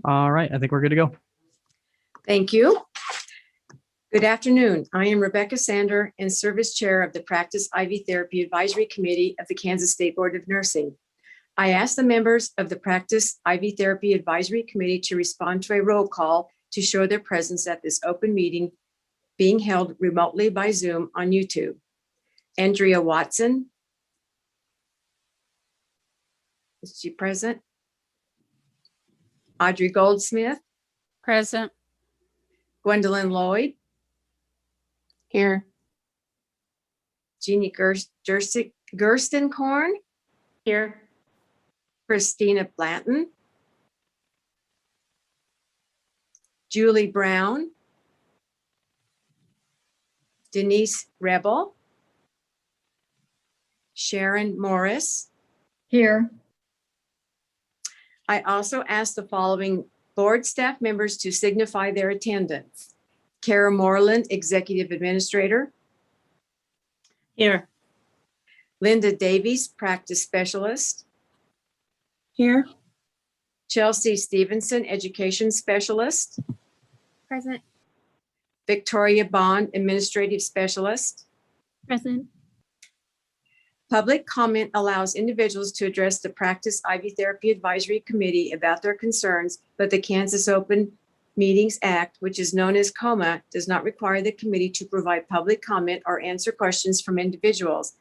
All right, I think we're good to go. Thank you. Good afternoon. I am Rebecca Sander and Service Chair of the Practice IV Therapy Advisory Committee of the Kansas State Board of Nursing. I ask the members of the Practice IV Therapy Advisory Committee to respond to a roll call to show their presence at this open meeting being held remotely by Zoom on YouTube. Andrea Watson. Is she present? Audrey Goldsmith. Present. Gwendolyn Lloyd. Here. Jeannie Gerstenkorn. Here. Christina Blanton. Julie Brown. Denise Rebel. Sharon Morris. Here. I also ask the following board staff members to signify their attendance. Kara Moreland, Executive Administrator. Here. Linda Davies, Practice Specialist. Here. Chelsea Stevenson, Education Specialist. Present. Victoria Bond, Administrative Specialist. Present. Public comment allows individuals to address the Practice IV Therapy Advisory Committee about their concerns, but the Kansas Open Meetings Act, which is known as COMA, does not require the committee to provide public comment or answer questions from individuals.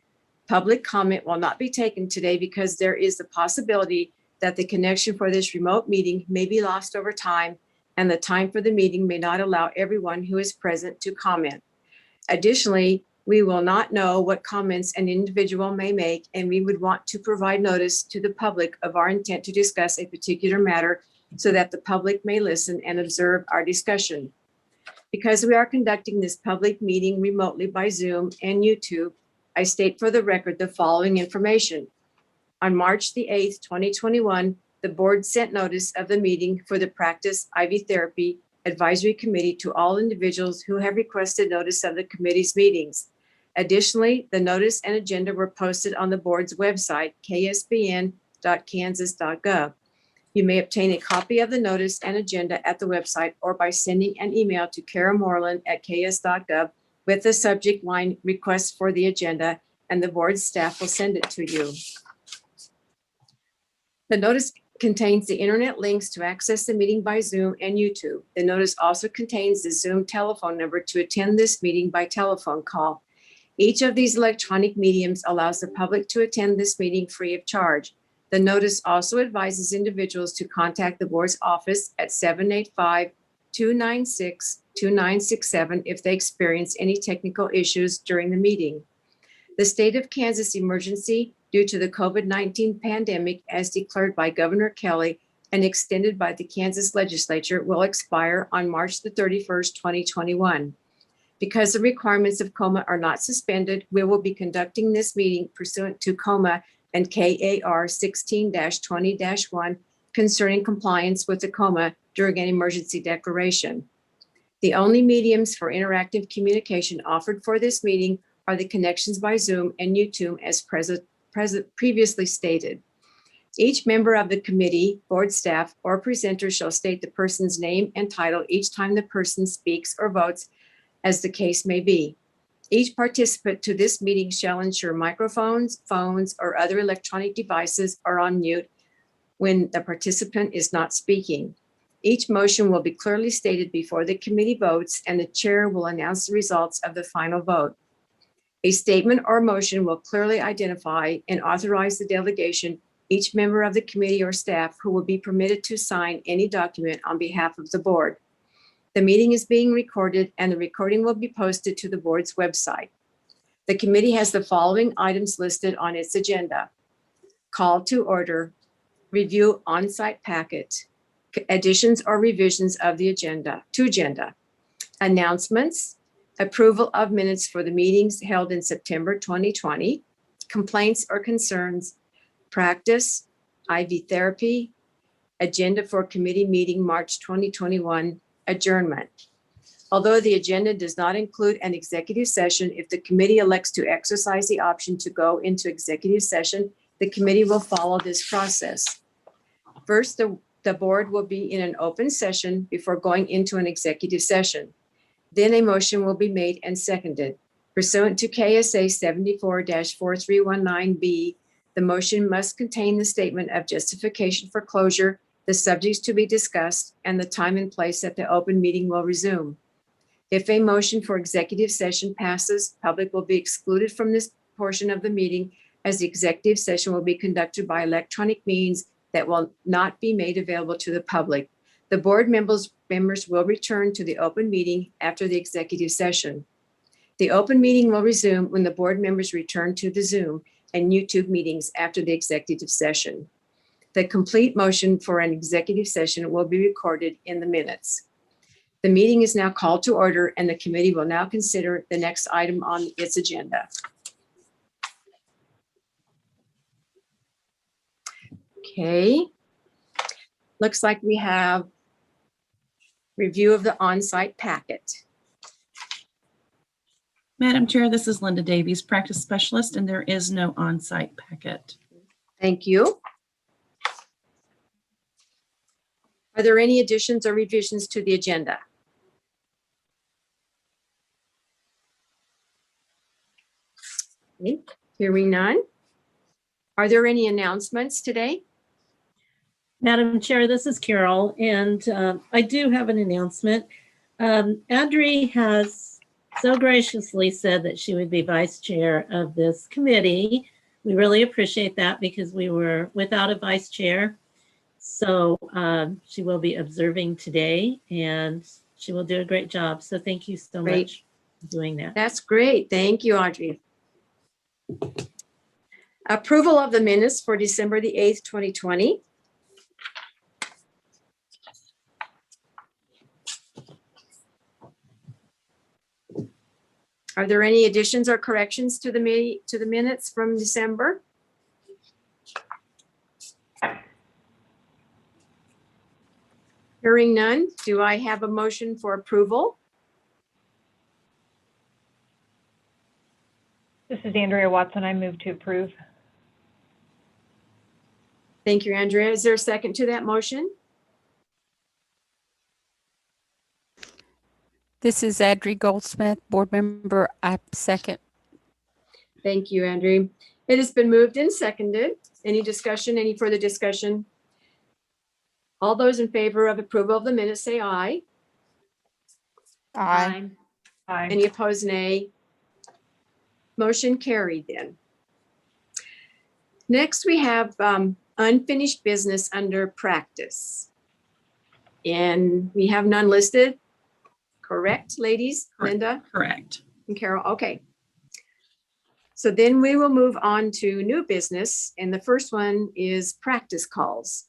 Public comment will not be taken today because there is the possibility that the connection for this remote meeting may be lost over time, and the time for the meeting may not allow everyone who is present to comment. Additionally, we will not know what comments an individual may make, and we would want to provide notice to the public of our intent to discuss a particular matter so that the public may listen and observe our discussion. Because we are conducting this public meeting remotely by Zoom and YouTube, I state for the record the following information. On March the 8th, 2021, the board sent notice of the meeting for the Practice IV Therapy Advisory Committee to all individuals who have requested notice of the committee's meetings. Additionally, the notice and agenda were posted on the board's website, ksbn.kansas.gov. You may obtain a copy of the notice and agenda at the website or by sending an email to karamoreland@ks.gov with the subject line request for the agenda, and the board staff will send it to you. The notice contains the internet links to access the meeting by Zoom and YouTube. The notice also contains the Zoom telephone number to attend this meeting by telephone call. Each of these electronic mediums allows the public to attend this meeting free of charge. The notice also advises individuals to contact the board's office at 785-296-2967 if they experience any technical issues during the meeting. The state of Kansas emergency due to the COVID-19 pandemic, as declared by Governor Kelly and extended by the Kansas legislature, will expire on March the 31st, 2021. Because the requirements of COMA are not suspended, we will be conducting this meeting pursuant to COMA and KAR 16-20-1 concerning compliance with the COMA during an emergency declaration. The only mediums for interactive communication offered for this meeting are the connections by Zoom and YouTube as previously stated. Each member of the committee, board staff, or presenter shall state the person's name and title each time the person speaks or votes, as the case may be. Each participant to this meeting shall ensure microphones, phones, or other electronic devices are on mute when the participant is not speaking. Each motion will be clearly stated before the committee votes, and the chair will announce the results of the final vote. A statement or motion will clearly identify and authorize the delegation, each member of the committee or staff who will be permitted to sign any document on behalf of the board. The meeting is being recorded, and the recording will be posted to the board's website. The committee has the following items listed on its agenda: call to order, review on-site packet, additions or revisions of the agenda, announcements, approval of minutes for the meetings held in September 2020, complaints or concerns, practice, IV therapy, agenda for committee meeting March 2021, adjournment. Although the agenda does not include an executive session, if the committee elects to exercise the option to go into executive session, the committee will follow this process. First, the the board will be in an open session before going into an executive session. Then a motion will be made and seconded. Pursuant to KSA 74-4319B, the motion must contain the statement of justification for closure, the subjects to be discussed, and the time and place that the open meeting will resume. If a motion for executive session passes, public will be excluded from this portion of the meeting, as the executive session will be conducted by electronic means that will not be made available to the public. The board members will return to the open meeting after the executive session. The open meeting will resume when the board members return to the Zoom and YouTube meetings after the executive session. The complete motion for an executive session will be recorded in the minutes. The meeting is now called to order, and the committee will now consider the next item on its agenda. Okay. Looks like we have review of the on-site packet. Madam Chair, this is Linda Davies, practice specialist, and there is no on-site packet. Thank you. Are there any additions or revisions to the agenda? Okay, hearing none. Are there any announcements today? Madam Chair, this is Carol, and I do have an announcement. Audrey has so graciously said that she would be vice chair of this committee. We really appreciate that because we were without a vice chair. So she will be observing today, and she will do a great job. So thank you so Great. much for doing that. That's great. Thank you, Audrey. Approval of the minutes for December the 8th, 2020. Are there any additions or corrections to the minutes from December? Hearing none, do I have a motion for approval? This is Andrea Watson. I move to approve. Thank you, Andrea. Is there a second to that motion? This is Adri Goldsmith, board member. I second. Thank you, Andrea. It has been moved and seconded. Any discussion, any further discussion? All those in favor of approval of the minutes say aye. Aye. Aye. Any opposed, nay? Motion carried then. Next, we have unfinished business under practice. And we have none listed. Correct, ladies? Correct. Linda Correct. and Carol? Okay. So then we will move on to new business. And the first one is practice calls.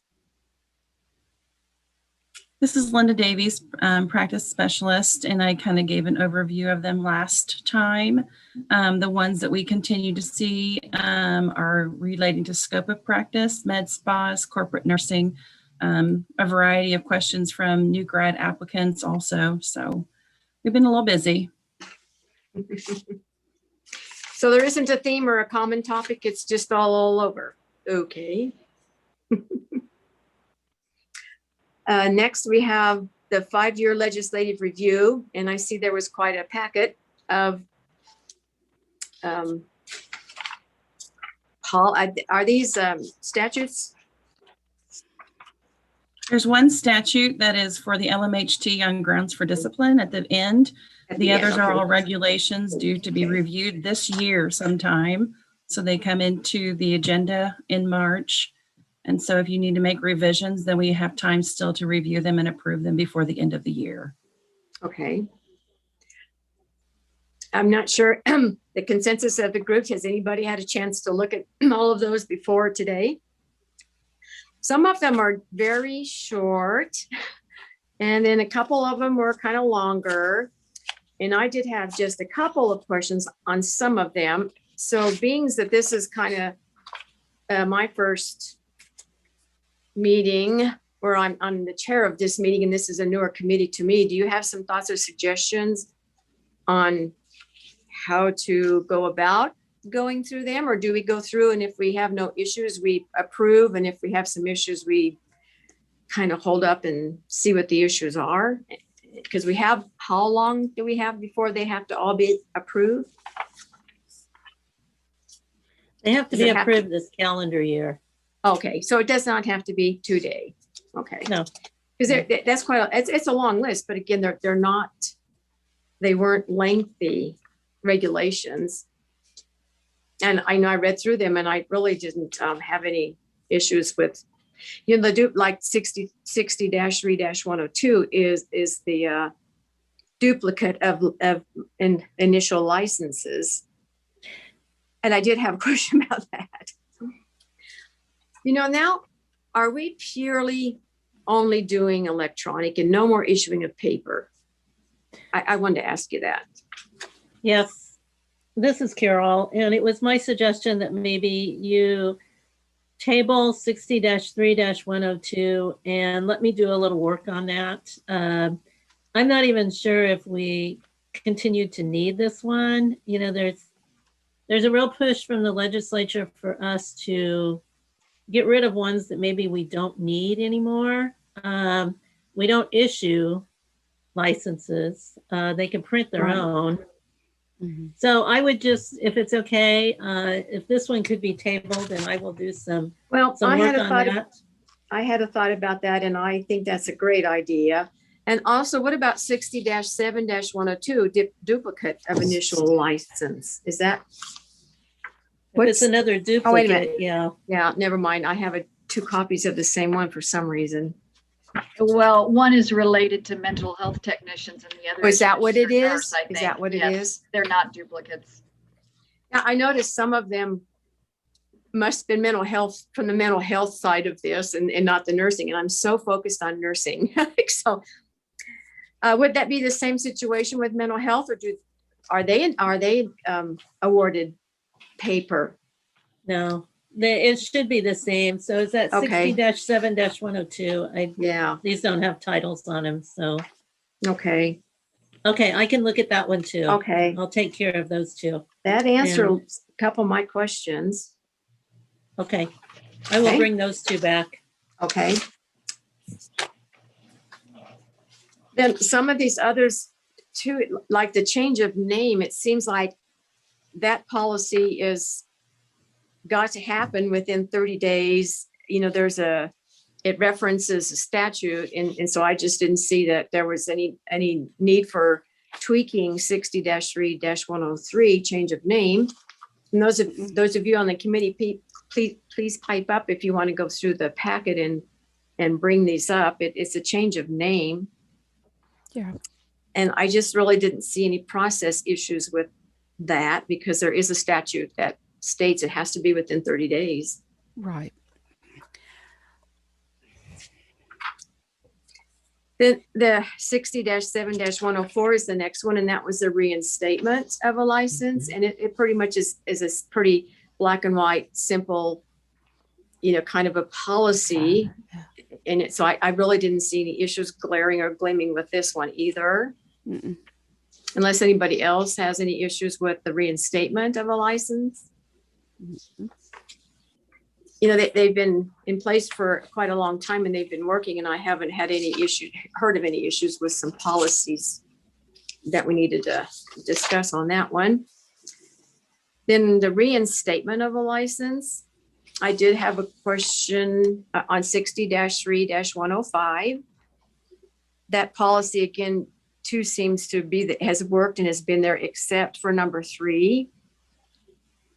This is Linda Davies, practice specialist, and I kind of gave an overview of them last time. The ones that we continue to see are relating to scope of practice, med spas, corporate nursing, a variety of questions from new grad applicants also. So we've been a little busy. So there isn't a theme or a common topic. It's just all over. Okay. Next, we have the 5-year legislative review, and I see there was quite a packet of Paul, are these statutes? There's one statute that is for the LMHT on grounds for discipline at the end. At The end, others are okay. all regulations due to be Okay. reviewed this year sometime. So they come into the agenda in March. And so if you need to make revisions, then we have time still to review them and approve them before the end of the year. Okay. I'm not sure the consensus of the group. Has anybody had a chance to look at all of those before today? Some of them are very short, and then a couple of them were kind of longer. And I did have just a couple of questions on some of them. So being that this is kind of my first meeting where I'm the chair of this meeting, and this is a newer committee to me, do you have some thoughts or suggestions on how to go about going through them? Or do we go through and if we have no issues, we approve, and if we have some issues, we kind of hold up and see what the issues are? Because how long do we have before they have to all be approved? They have to Does be it have to- approved this calendar year. Okay, so it does not have to be 2 day. Okay. No. Because that's it's a long list, but again, they weren't lengthy regulations. And I know I read through them and I really didn't have any issues with, like 60-3-102 is the duplicate of initial licenses. And I did have a question about that. Now, are we purely only doing electronic and no more issuing of paper? I wanted to ask you that. Yes, this is Carol, and it was my suggestion that maybe you table 60-3-102 and let me do a little work on that. I'm not even sure if we continue to need this one. There's a real push from the legislature for us to get rid of ones that maybe we don't need anymore. We don't issue licenses. They can print their Right. own. Mhm. So I would just, if it's okay, if this one could be tabled, then I will do some Well, work I had a that. thought about that, and I think that's a great idea. And also, what about 60-7-102, duplicate of initial license? Is that? If it's another Oh, wait a duplicate, minute. yeah. Yeah, never mind. I have 2 copies of the same one for some reason. Well, one is related to mental health technicians and the other. Oh, is that what it registered is? nurse, I Is think. that what it Yes, is? They're not duplicates. Yeah, I noticed some of them must have been mental health from the mental health side of this and not the nursing. And I'm so focused on nursing. So would that be the same situation with mental health, or are they awarded paper? No, it should be the same. So is that Okay. 60-7-102? Yeah. These don't have titles on them. So, Okay. okay, I can look at that one too. Okay. I'll take care of those two. That answers a couple of my questions. Okay. I will Okay. bring those 2 back. Okay. Then some of these others too, like the change of name, it seems like that policy is got to happen within 30 days. It references a statute. And so I just didn't see that there was any need for tweaking 60-3-103 change of name. And those of you on the committee, please pipe up if you want to go through the packet and bring these up. It's a change of name. Yeah. And I just really didn't see any process issues with that because there is a statute that states it has to be within 30 days. Right. Then the 60-7-104 is the next one, and that was the reinstatement of a license. And it pretty much is a pretty black and white, simple, kind of a policy. And so I really didn't see any issues glaring or gleaming with this one either. Mm-mm. Unless anybody else has any issues with the reinstatement of a license. Mm-mm. They've been in place for quite a long time and they've been working, and I haven't had heard of any issues with some policies that we needed to discuss on that one. Then the reinstatement of a license. I did have a question on 60-3-105. That policy again, too, seems to be that has worked and has been there except for number 3.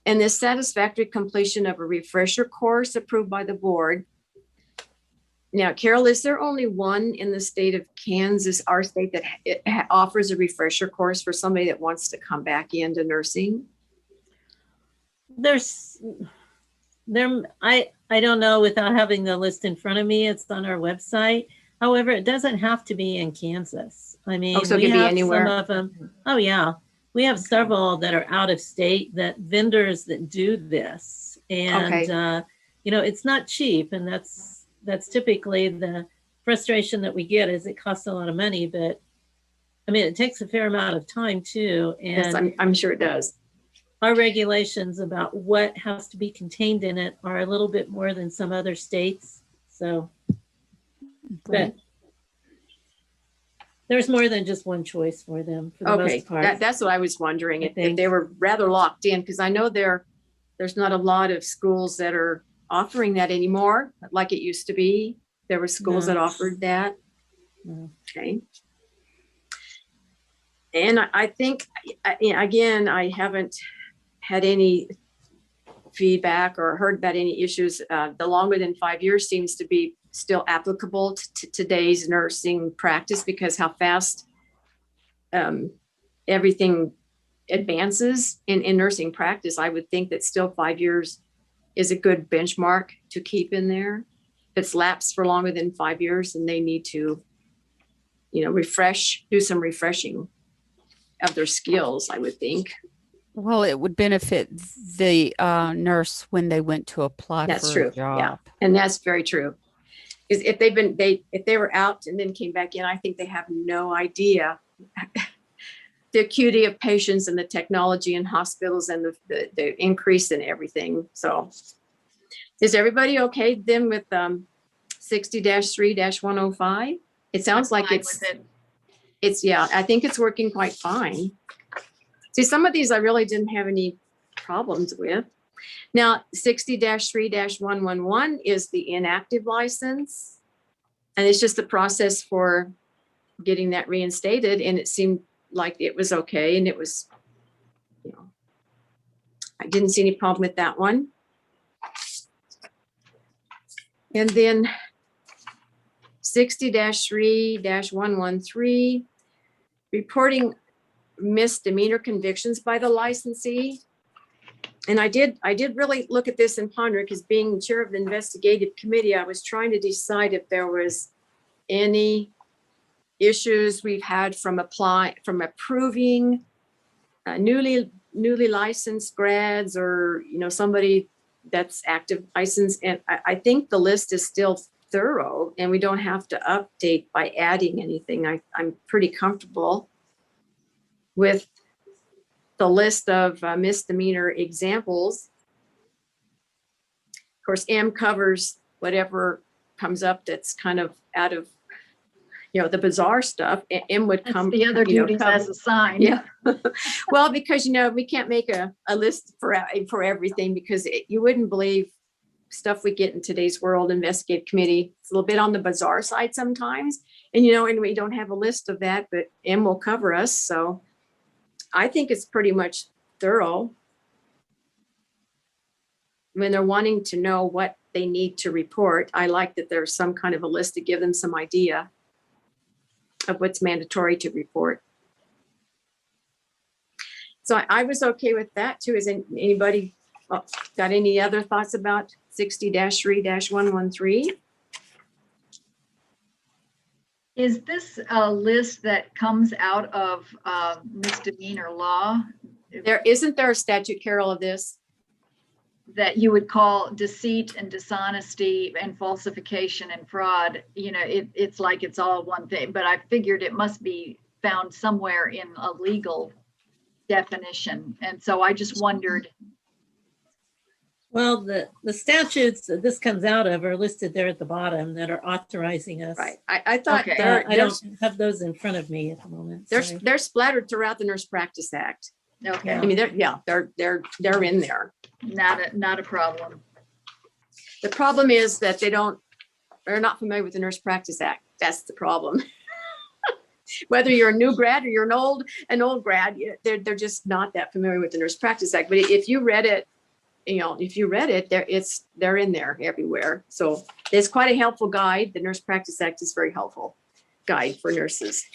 And the satisfactory completion of a refresher course approved by the board. Now, Carol, is there only one in the state of Kansas, our state, that offers a refresher course for somebody that wants to come back into nursing? I don't know without having the list in front of me. It's on our website. However, it doesn't have to be in Kansas. I mean, so it we could be have anywhere. some of them. Oh yeah. We have several that are out of state, that vendors that do this. And, it's not cheap. And that's typically the frustration that we get, is it costs a lot of money, but I mean, it takes a fair amount of time too. And Yes, I'm sure it does. our regulations about what has to be contained in it are a little bit more than some other states. So but there's more than just one choice for them for the Okay, most part. that's what I was wondering, I if think. they were rather locked in, because I know there's not a lot of schools that are offering that anymore, like it used to be. There were schools No. that offered that. No. Okay. And I think, again, I haven't had any feedback or heard about any issues. The longer than 5 years seems to be still applicable to today's nursing practice, because how fast everything advances in nursing practice. I would think that still 5 years is a good benchmark to keep in there. If it's lapsed for longer than 5 years, then they need to, do some refreshing of their skills, I would think. Well, it would benefit the nurse when they went to apply That's for true. a job. Yeah. And that's very true. Because if they were out and then came back in, I think they have no idea the acuity of patients and the technology in hospitals and the increase in everything. So is everybody okay then with 60-3-105? It sounds like Fine with it. I think it's working quite fine. See, some of these I really didn't have any problems with. Now, 60-3-111 is the inactive license. And it's just the process for getting that reinstated. And it seemed like it was okay. And it was, I didn't see any problem with that one. And then 60-3-113, reporting misdemeanor convictions by the licensee. And I did really look at this and ponder, because being chair of the investigative committee, I was trying to decide if there was any issues we've had from approving newly licensed grads, or somebody that's active license. And I think the list is still thorough, and we don't have to update by adding anything. I'm pretty comfortable with the list of misdemeanor examples. Of course, M covers whatever comes up that's kind of out of, the bizarre stuff. M would That's come. the other duties cover- as assigned. Yeah. Well, because, we can't make a list for everything, because you wouldn't believe stuff we get in today's world. Investigative committee, it's a little bit on the bizarre side sometimes. And, and we don't have a list of that, but M will cover us. So I think it's pretty much thorough. When they're wanting to know what they need to report, I like that there's some kind of a list to give them some idea of what's mandatory to report. So I was okay with that too. Is anybody got any other thoughts about 60-3-113? Is this a list that comes out of misdemeanor law Isn't there a statute, Carol, of this? that you would call deceit and dishonesty and falsification and fraud? It's like it's all one thing, but I figured it must be found somewhere in a legal definition. And so I just wondered. Well, the statutes that this comes out of are listed there at the bottom that are authorizing us. Right. I thought Okay. I don't have those in front of me at the moment. sorry. they're splattered throughout the Nurse Practice Act. Okay, I mean, they're in there. not a problem. The problem is that they're not familiar with the Nurse Practice Act. That's the problem. Whether you're a new grad or you're an old grad, they're just not that familiar with the Nurse Practice Act. But if you read it, they're in there everywhere. So it's quite a helpful guide. The Nurse Practice Act is very helpful guide for nurses.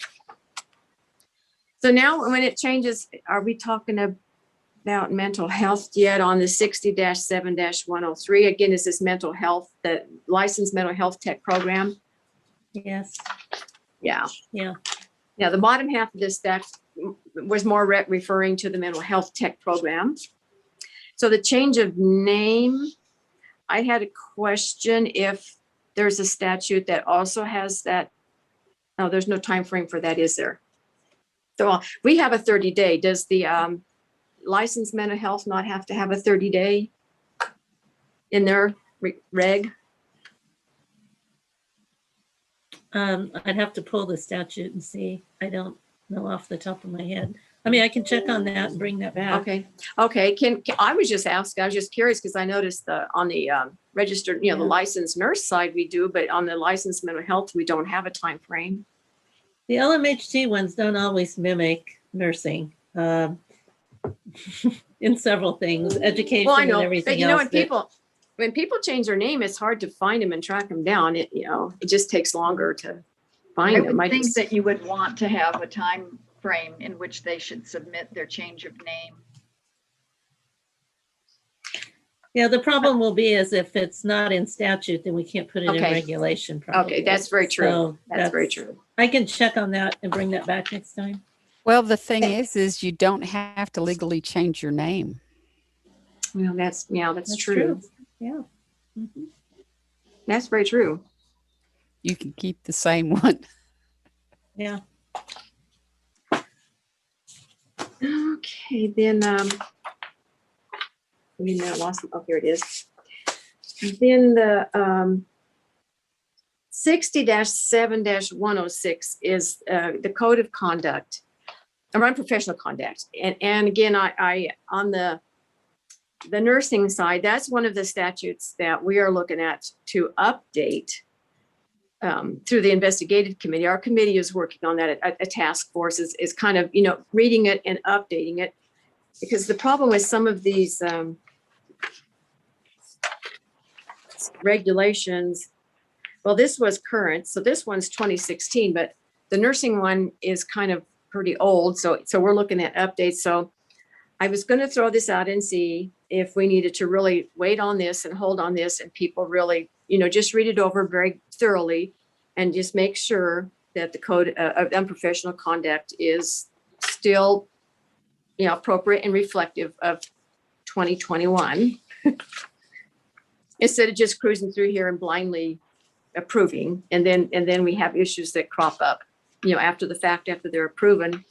So now when it changes, are we talking about mental health yet on the 60-7-103? Again, is this mental health, the licensed mental health tech program? Yes. Yeah. Yeah. Now, the bottom half of this stack was more referring to the mental health tech program. So the change of name, I had a question if there's a statute that also has that. No, there's no time frame for that, is there? So we have a 30-day. Does the licensed mental health not have to have a 30-day in their reg? I'd have to pull the statute and see. I don't know off the top of my head. I mean, I can check on that and bring that back. Okay. I was just asking, I was just curious because I noticed on the registered, the licensed nurse side we do, but on the licensed mental health, we don't have a time frame. The LMHT ones don't always mimic nursing in several things, education Well, I and know, everything but else. when people change their name, it's hard to find them and track them down. It just takes longer to find I them. would think that you would want to have a time frame in which they should submit their change of name. Yeah, the problem will be is if it's not in statute, then we can't put it in Okay. regulation. Probably. Okay, that's very true. So That's very true. I can check on that and bring that back next time. Well, the thing is you don't have to legally change your name. Well, that's true. Yeah. Mhm. That's very true. You can keep the same one. Yeah. Okay, then here it is. Then the 60-7-106 is the code of conduct around professional conduct. And again, I on the nursing side, that's one of the statutes that we are looking at to update through the investigative committee. Our committee is working on that. A task force is kind of, reading it and updating it, because the problem with some of these regulations, well, this was current, so this one's 2016, but the nursing one is kind of pretty old. So we're looking at updates. So I was going to throw this out and see if we needed to really wait on this and hold on this, and people really, just read it over very thoroughly and just make sure that the code of unprofessional conduct is still, appropriate and reflective of 2021 instead of just cruising through here and blindly approving. And then we have issues that crop up, after the fact, after they're proven.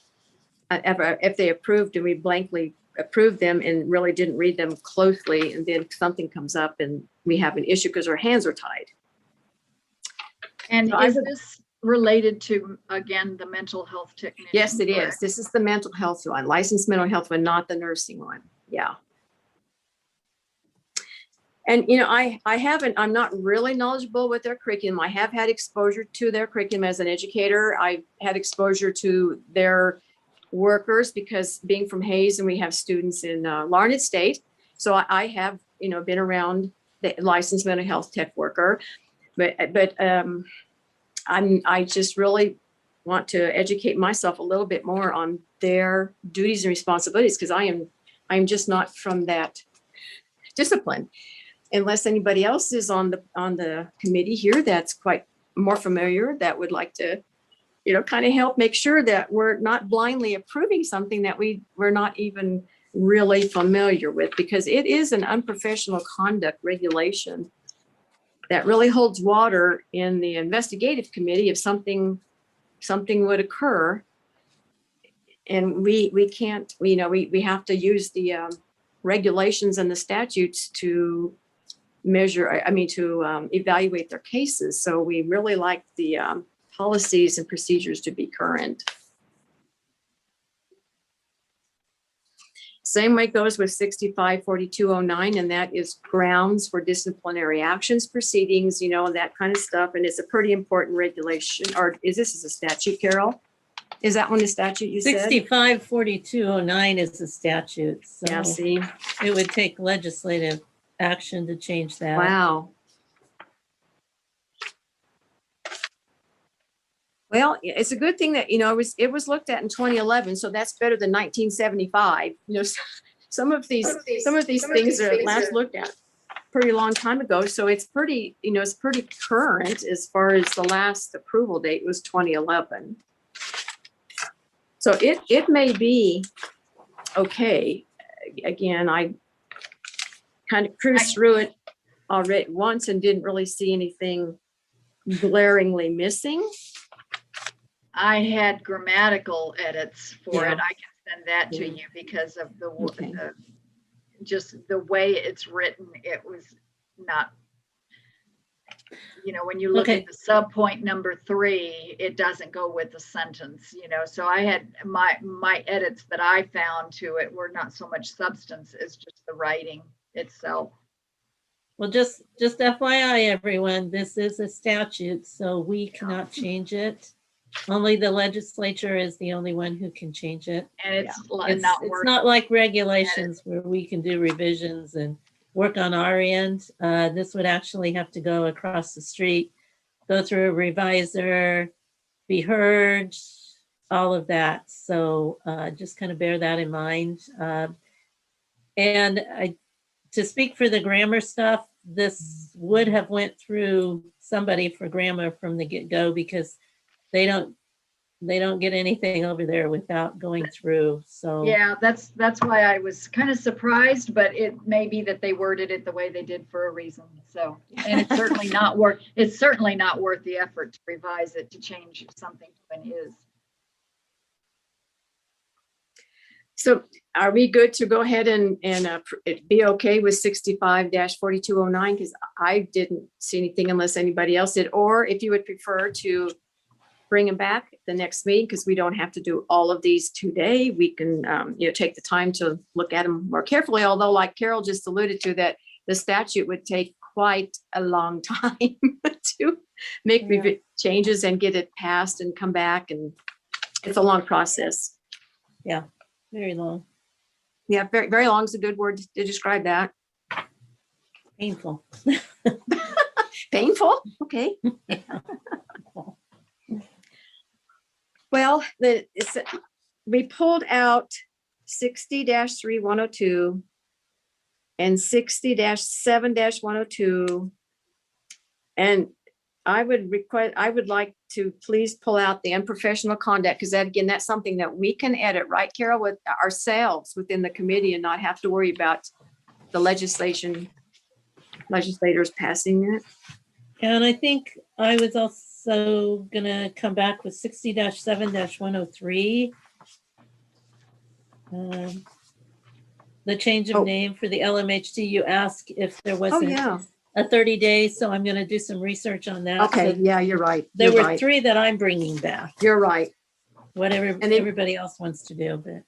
If they approved and we blankly approved them and really didn't read them closely, and then something comes up and we have an issue because our hands are tied. And So is this related to, again, the mental health technician? Yes, it is. correct? This is the mental health one, licensed mental health one, not the nursing one. Yeah. And, I'm not really knowledgeable with their curriculum. I have had exposure to their curriculum as an educator. I've had exposure to their workers because being from Hayes, and we have students in Larned State. So I have, been around the licensed mental health tech worker, but I just really want to educate myself a little bit more on their duties and responsibilities, because I'm just not from that discipline. Unless anybody else is on the committee here that's quite more familiar, that would like to, kind of help make sure that we're not blindly approving something that we're not even really familiar with, because it is an unprofessional conduct regulation that really holds water in the investigative committee if something would occur. And we can't, we have to use the regulations and the statutes to measure, to evaluate their cases. So we really like the policies and procedures to be current. Same way goes with 65-4209, and that is grounds for disciplinary actions, proceedings, that kind of stuff. And it's a pretty important regulation. Or is this a statute, Carol? Is that one a statute you said? 65-4209 is a statute. So Yeah, see? it would take legislative action to change that. Wow. Well, it's a good thing that, it was looked at in 2011, so that's better than 1975. Some of these things are last looked at pretty long time ago. So it's pretty, it's pretty current as far as the last approval date was 2011. So it may be okay. Again, I kind of cruised through it already once and didn't really see anything glaringly missing. I had grammatical edits for Yeah. it. I can send that to Yeah. you because of Okay. just the way it's written. It was not when you look Okay. at the sub point number 3, it doesn't go with the sentence, so I had my edits that I found to it were not so much substance as just the writing itself. Well, just FYI, everyone, this is a statute, so we cannot change it. Only the legislature is the only one who can change it. And it's It's not like regulations where we can do revisions and work on our end. This would actually have to go across the street, go through a revisor, be heard, all of that. So just kind of bear that in mind. And to speak for the grammar stuff, this would have went through somebody for grammar from the get-go, because they don't get anything over there without going through. So yeah, that's why I was kind of surprised, but it may be that they worded it the way they did for a reason. So, and it's certainly not worth the effort to revise it to change something to an is. So are we good to go ahead and be okay with 65-4209? Because I didn't see anything unless anybody else did. Or if you would prefer to bring them back the next meeting, because we don't have to do all of these today. We can take the time to look at them more carefully. Although, like Carol just alluded to, that the statute would take quite a long time to make changes and get it passed and come back, and it's a long process. yeah, very long, Yeah, very, very long is a good word to describe that. painful. Painful? Okay. Well, we pulled out 60-3102 and 60-7-102. And I would like to please pull out the unprofessional conduct, because that's something that we can edit, right, Carol, with ourselves within the committee, and not have to worry about the legislators passing it. And I think I was also gonna come back with 60-7-103. The change of name for the LMHT, you asked if there wasn't a 30-day, so I'm gonna do some research on that. Okay, So yeah, you're right. there You're were right. 3 that I'm bringing back, You're right. whatever And then- everybody else wants to do, but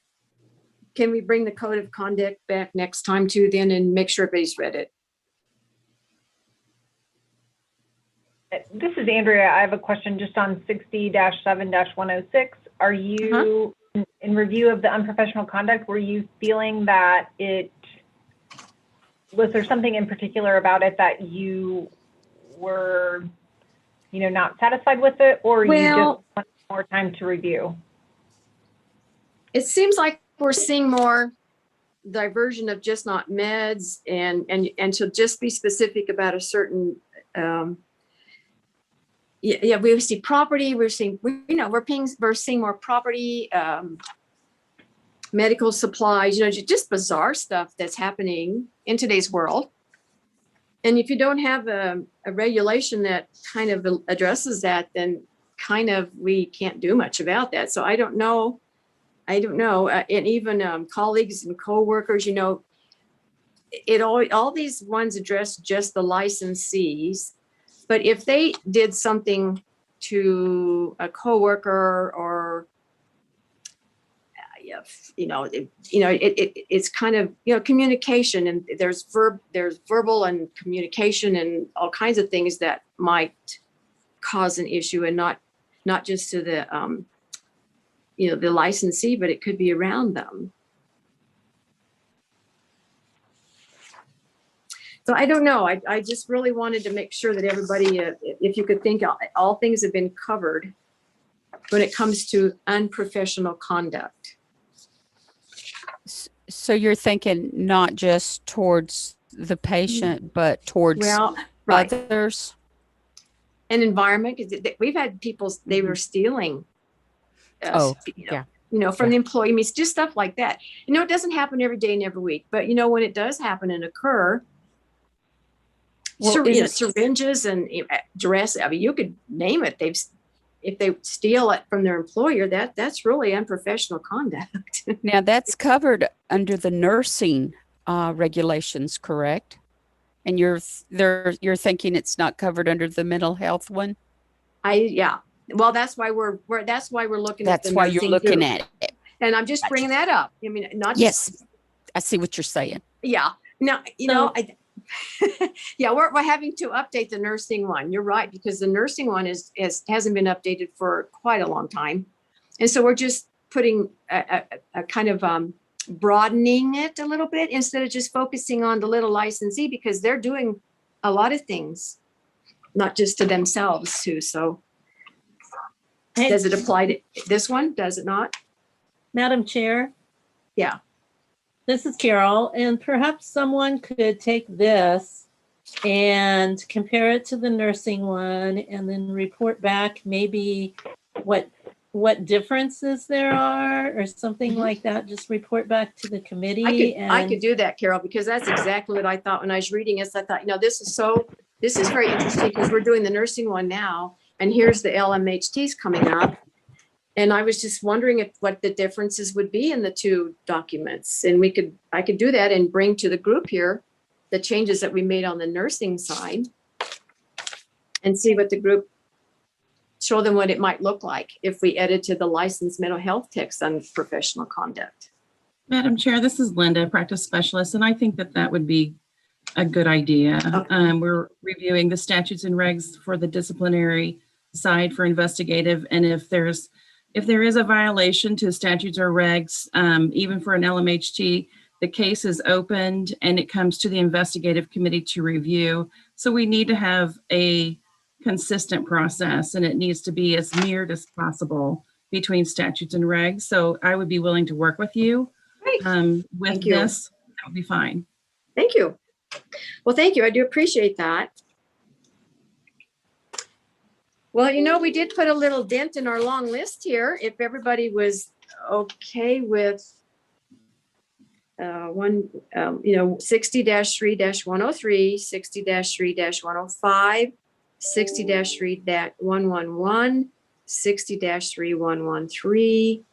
Can we bring the code of conduct back next time too, then, and make sure everybody's read it? This is Andrea. I have a question just on 60-7-106. Are you, in review of the unprofessional conduct, were you feeling that was there something in particular about it that you were, not satisfied with it, or you just want more time to review? It seems like we're seeing more diversion of just not meds, and to just be specific about a certain, we see property, we're seeing more property, medical supplies, just bizarre stuff that's happening in today's world. And if you don't have a regulation that kind of addresses that, then kind of we can't do much about that. So I don't know. And even colleagues and coworkers, all these ones address just the licensees. But if they did something to a coworker, or it's kind of communication, and there's verbal and communication and all kinds of things that might cause an issue, and not just to the the licensee, but it could be around them. So I don't know. I just really wanted to make sure that everybody, if you could think, all things have been covered when it comes to unprofessional conduct. So you're thinking not just towards the patient, but towards Right. others? An environment, 'cause we've had people, they were stealing. From the employee. I mean, it's just stuff like that. It doesn't happen every day and every week, but when it does happen and occur, syringes and dress, I mean, you could name it. If they steal it from their employer, that's really unprofessional conduct. Now that's covered under the nursing regulations, correct? And you're thinking it's not covered under the mental health one? Yeah. Well, that's why we're looking at the That's why you're nursing looking too. at it. And I'm just Gotcha. bringing that up. I mean, not just, Yes, I see what you're saying. yeah. Now, yeah, we're having to update the nursing one. You're right, because the nursing one hasn't been updated for quite a long time. And so we're just putting a kind of broadening it a little bit instead of just focusing on the little licensee, because they're doing a lot of things, not just to themselves too. So Hey, does it apply to this one? Does it not? Madam Chair? Yeah. This is Carol, and perhaps someone could take this and compare it to the nursing one and then report back maybe what differences there are or something like that. Just report back to the committee. I could do that, Carol, because that's exactly what I thought when I was reading it. I thought, this is very interesting because we're doing the nursing one now, and here's the LMHTs coming up. And I was just wondering what the differences would be in the two documents. And I could do that and bring to the group here the changes that we made on the nursing side and see what the group, show them what it might look like if we edited the licensed mental health text on professional conduct. Madam Chair, this is Linda, practice specialist, and I think that would be a good idea. Okay. We're reviewing the statutes and regs for the disciplinary side for investigative, and if there is a violation to statutes or regs, even for an LMHT, the case is opened and it comes to the investigative committee to review. So we need to have a consistent process, and it needs to be as mirrored as possible between statutes and regs. So I would be willing to work with you Great. with Thank you. this. That would be fine. Thank you. Well, thank you. I do appreciate that. Well, we did put a little dent in our long list here. If everybody was okay with 60-3-103, 60-3-105, 60-3-111, 60-3113,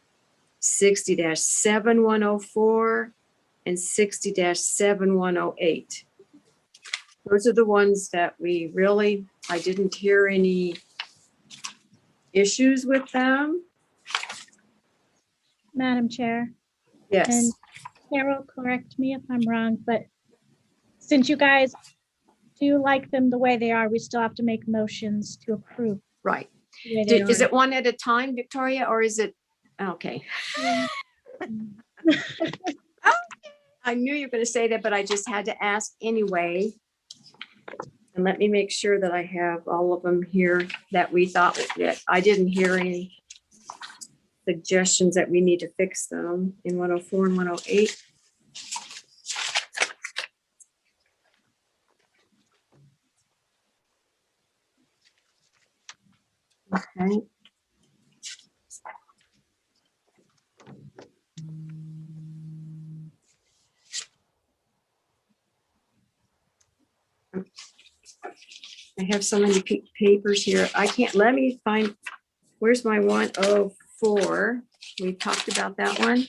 60-7104, and 60-7108. Those are the ones that I didn't hear any issues with them. Madam Chair, Yes. and Carol, correct me if I'm wrong, but since you guys do like them the way they are, we still have to make motions to approve. Right. the way they Is are. it one at a time, Victoria, or is it? Okay. Yeah. I knew you were going to say that, but I just had to ask anyway. And let me make sure that I have all of them here that we thought that I didn't hear any suggestions that we need to fix them in 104 and 108. Okay. I have so many papers here. Let me find, where's my 104? We talked about that one.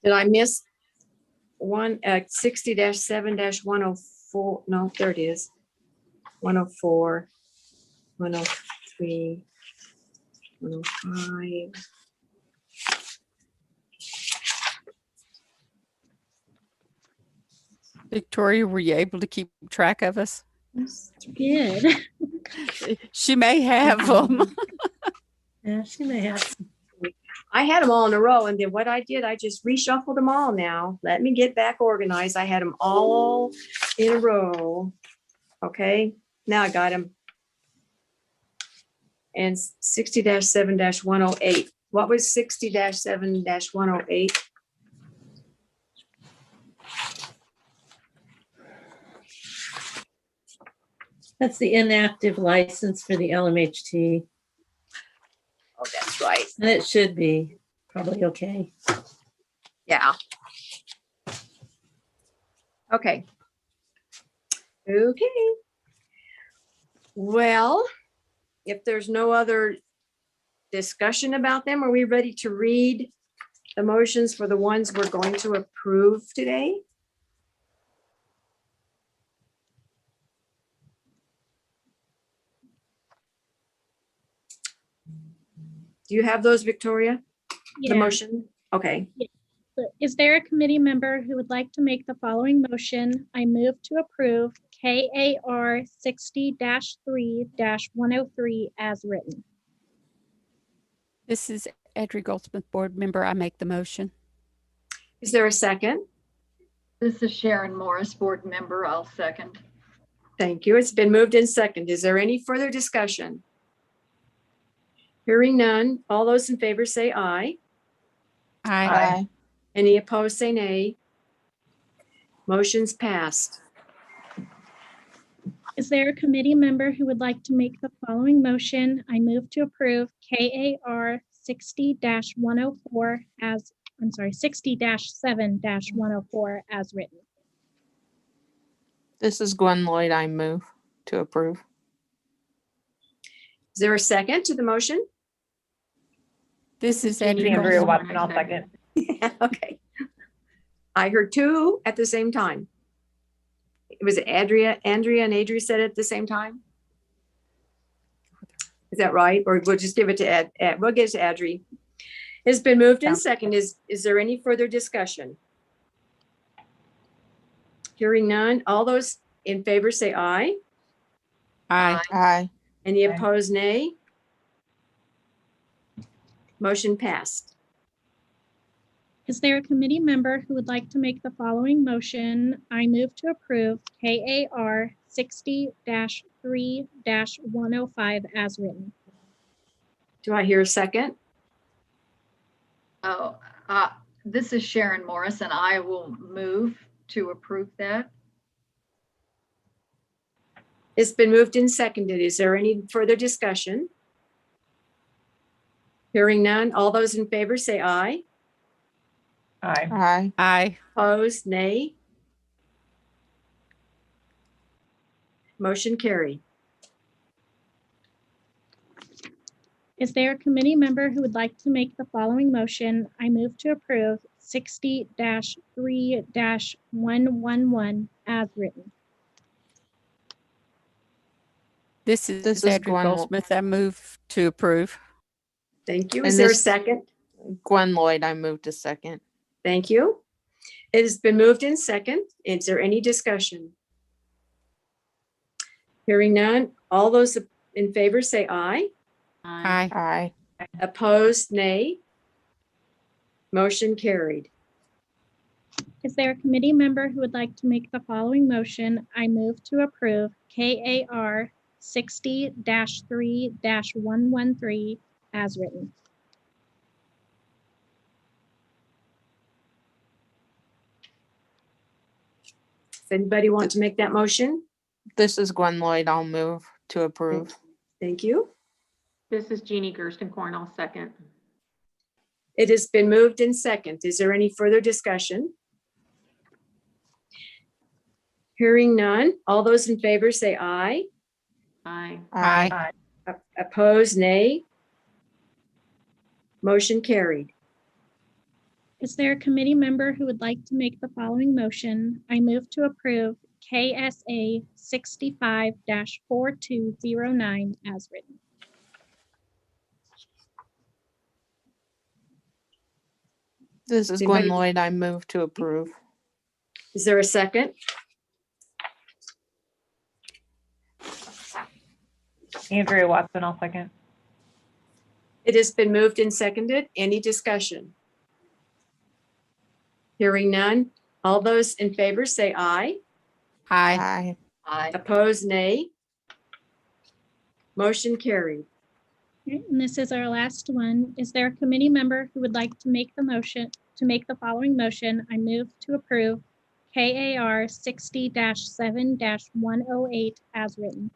Did I miss one at 60-7-104? No, there it is. 104, 103, 105. Victoria, were you able to keep track of us? Good. She may have them. Yeah, she may have some. I had them all in a row, and then what I did, I just reshuffled them all now. Let me get back organized. I had them all in a row. Okay, now I got them. And 60-7-108. What was 60-7-108? That's the inactive license for the LMHT, Oh, that's right. and it should be probably okay. Yeah. Okay. Okay. Well, if there's no other discussion about them, are we ready to read the motions for the ones we're going to approve today? Do you have those, Victoria? The Yeah. motion? Okay. Is there a committee member who would like to make the following motion? I move to approve KAR 60-3-103 as written. This is Edry Goldsmith, board member. I make the motion. Is there a second? This is Sharon Morris, board member. I'll second. Thank you. It's been moved in second. Is there any further discussion? Hearing none. All those in favor say aye. Aye. Any opposed, say nay. Motion's passed. Is there a committee member who would like to make the following motion? I move to approve KAR 60-104 as, 60-7-104 as written. This is Gwen Lloyd. I move to approve. Is there a second to the motion? This is Edry Andrea Goldsmith. Watson, I'll second. Okay. I heard two at the same time. Was it Andrea and Adri said it at the same time? Is that right? Or we'll just give it to Ed. We'll give it to Adri. It's been moved in second. Is there any further discussion? Hearing none. All those in favor say aye. Aye. Aye. Any Aye. opposed, nay? Motion passed. Is there a committee member who would like to make the following motion? I move to approve KAR 60-3-105 as written. Do I hear a second? Oh, this is Sharon Morris, and I will move to approve that. It's been moved and seconded. Is there any further discussion? Hearing none. All those in favor say aye. Aye. Aye. Aye. Opposed, nay. Motion carried. Is there a committee member who would like to make the following motion? I move to approve 60-3-111 as written. This is This is Edry Gwen Lo- Goldsmith. I move to approve. Thank you. And Is there a this- second? Gwen Lloyd. I move to second. Thank you. It has been moved in second. Is there any discussion? Hearing none. All those in favor say aye. Aye. Aye. Opposed, nay. Motion carried. Is there a committee member who would like to make the following motion? I move to approve KAR 60-3-113 as written. Does anybody want to make that motion? This is Gwen Lloyd. I'll move to approve. Thank you. This is Jeannie Gerstenkorn. I'll second. It has been moved in second. Is there any further discussion? Hearing none. All those in favor say aye. Aye. Aye. Opposed, nay. Motion carried. Is there a committee member who would like to make the following motion? I move to approve KSA 65-4209 as written. This is Anybody- Gwen Lloyd. I move to approve. Is there a second? Andrea Watson, I'll second. It has been moved and seconded. Any discussion? Hearing none. All those in favor say aye. Aye. Aye. Aye. Opposed, nay. Motion carried. Okay, and this is our last one. Is there a committee member who would like to make the motion, to make the following motion? I move to approve KAR 60-7-108 as written.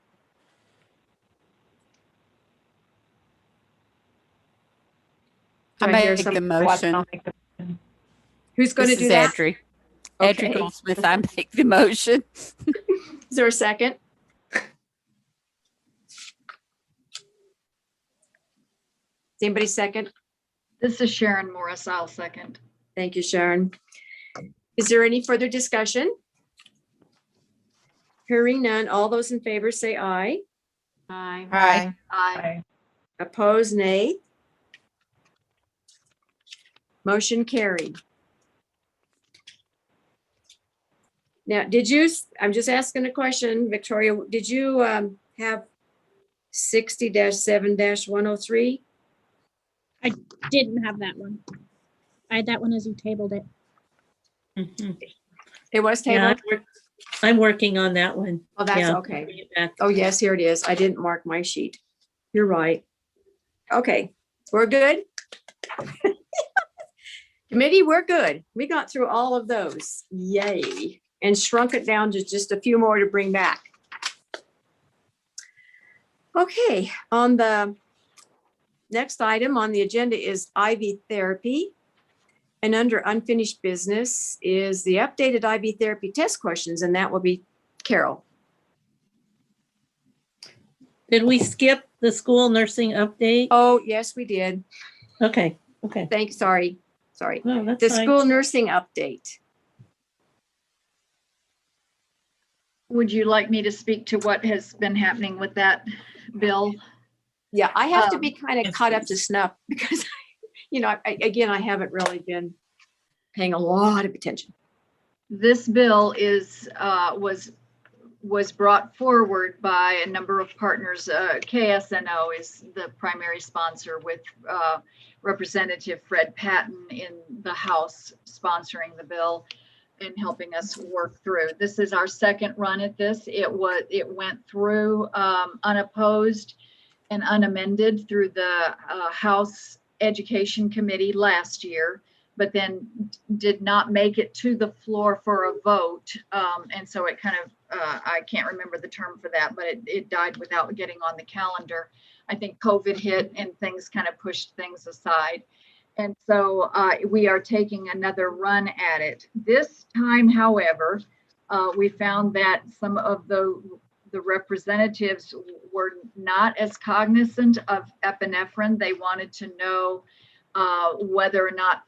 Do I I hear make the some- Watson, I'll motion. make the motion. Who's going to This do is that? Edry. Okay. Edry Goldsmith. I make the motion. Is there a second? Does anybody second? This is Sharon Morris. I'll second. Thank you, Sharon. Is there any further discussion? Hearing none, all those in favor say aye. Aye. Aye. Aye. Opposed, nay. Motion carried. Now, I'm just asking a question, Victoria, did you have 60-7-103? Didn't have that one. I had that one as you tabled it. Mhm. It was Yeah, tabled? I'm working on that one. Oh, that's Yeah, okay. bring it back. Oh, yes, here it is. I didn't mark my sheet. You're right. Okay, we're good. Committee, we're good. We got through all of those. Yay. And shrunk it down to just a few more to bring back. Okay, on the next item on the agenda is IV therapy. And under unfinished business is the updated IV therapy test questions, and that will be Carol. Did we skip the school nursing update? Oh, yes, we did. Okay. Sorry. No, that's The fine. school nursing update. Would you like me to speak to what has been happening with that bill? Yeah, I have to be kind of yes, caught up to please. snuff because, I haven't really been paying a lot of attention. This bill was brought forward by a number of partners. KSNO is the primary sponsor, with Representative Fred Patton in the House sponsoring the bill and helping us work through. This is our second run at this. It went through unopposed and unamended through the House Education Committee last year, but then did not make it to the floor for a vote. And so it kind of, I can't remember the term for that, but it died without getting on the calendar. I think COVID hit and things kind of pushed things aside. And so we are taking another run at it. This time, however, we found that some of the representatives were not as cognizant of epinephrine. They wanted to know whether or not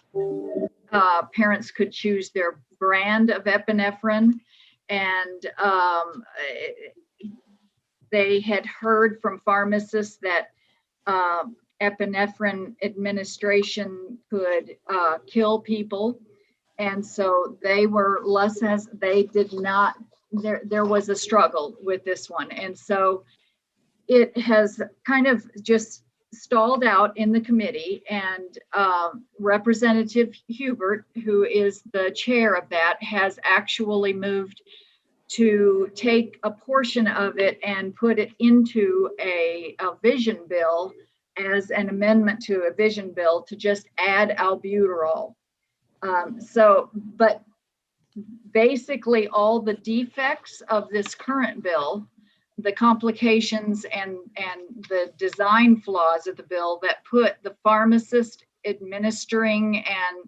parents could choose their brand of epinephrine. And they had heard from pharmacists that epinephrine administration could kill people. And so they were there was a struggle with this one. And so it has kind of just stalled out in the committee, and Representative Hubert, who is the chair of that, has actually moved to take a portion of it and put it into a vision bill as an amendment to a vision bill to just add albuterol. But basically all the defects of this current bill, the complications and the design flaws of the bill that put the pharmacist administering and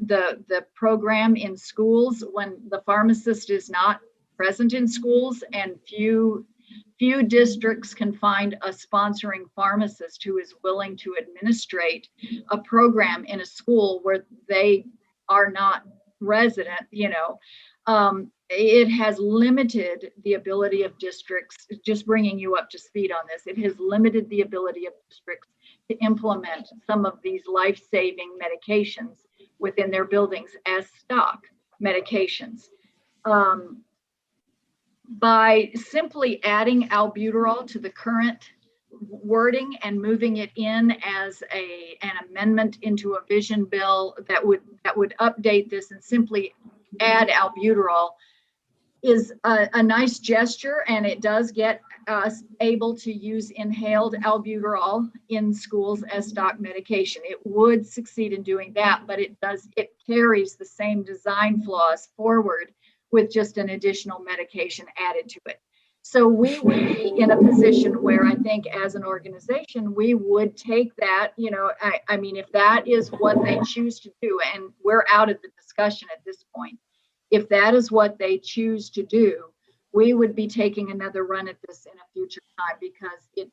the program in schools when the pharmacist is not present in schools, and few districts can find a sponsoring pharmacist who is willing to administrate a program in a school where they are not resident, it has limited the ability of districts, just bringing you up to speed on this, it has limited the ability of districts to implement some of these life-saving medications within their buildings as stock medications. By simply adding albuterol to the current wording and moving it in as an amendment into a vision bill that would update this and simply add albuterol is a nice gesture, and it does get us able to use inhaled albuterol in schools as stock medication. It would succeed in doing that, but it carries the same design flaws forward with just an additional medication added to it. So we would be in a position where I think as an organization, we would take that, I mean, if that is what they choose to do, and we're out of the discussion at this point, if that is what they choose to do, we would be taking another run at this in a future time, because it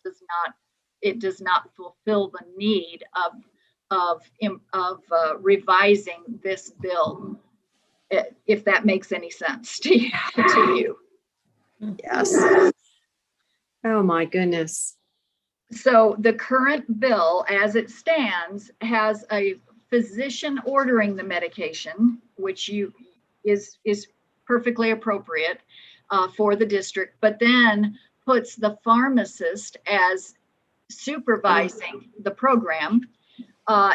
does not fulfill the need of revising this bill, if that makes any sense to you. Yes. Oh, my goodness. So the current bill, as it stands, has a physician ordering the medication, which is perfectly appropriate for the district, but then puts the pharmacist as supervising the program,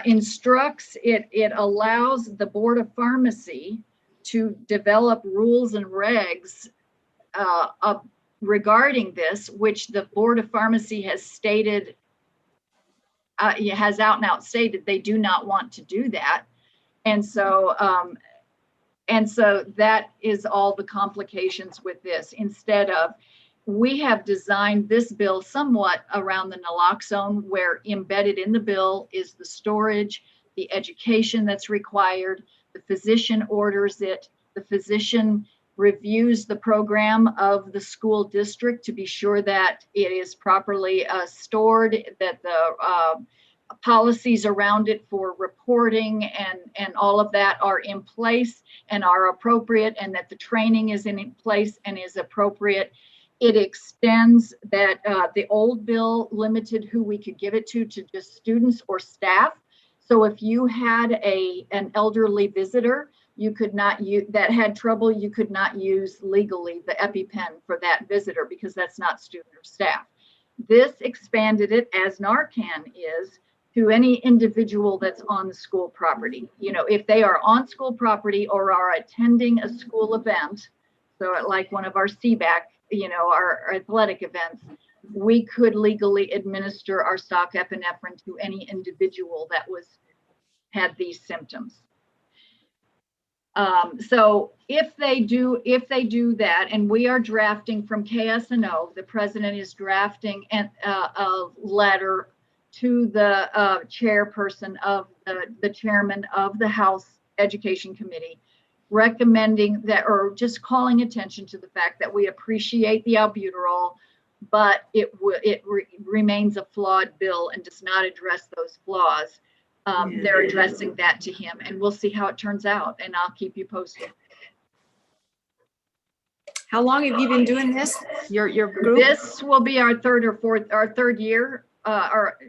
instructs it allows the Board of Pharmacy to develop rules and regs regarding this, which the Board of Pharmacy has stated, has out and out stated they do not want to do that. And so that is all the complications with this. Instead of, we have designed this bill somewhat around the naloxone, where embedded in the bill is the storage, the education that's required, the physician orders it, the physician reviews the program of the school district to be sure that it is properly stored, that the policies around it for reporting and all of that are in place and are appropriate, and that the training is in place and is appropriate. It extends that the old bill limited who we could give it to just students or staff. So if you had an elderly visitor, you could not use, that had trouble, you could not use legally the EpiPen for that visitor because that's not student or staff. This expanded it, as Narcan is, to any individual that's on the school property. You know, if they are on school property or are attending a school event, so like one of our CBAC, you know, our athletic events, we could legally administer our stock epinephrine to any individual that had these symptoms. So if they do that, and we are drafting from KSNO, the president is drafting a letter to the chairperson of the chairman of the House Education Committee, recommending that, or just calling attention to the fact that we appreciate the albuterol, but it remains a flawed bill and does not address those flaws. They're addressing that to him, and we'll see how it turns out, and I'll keep you posted. How long have you been doing this? Your group? This will be our third year.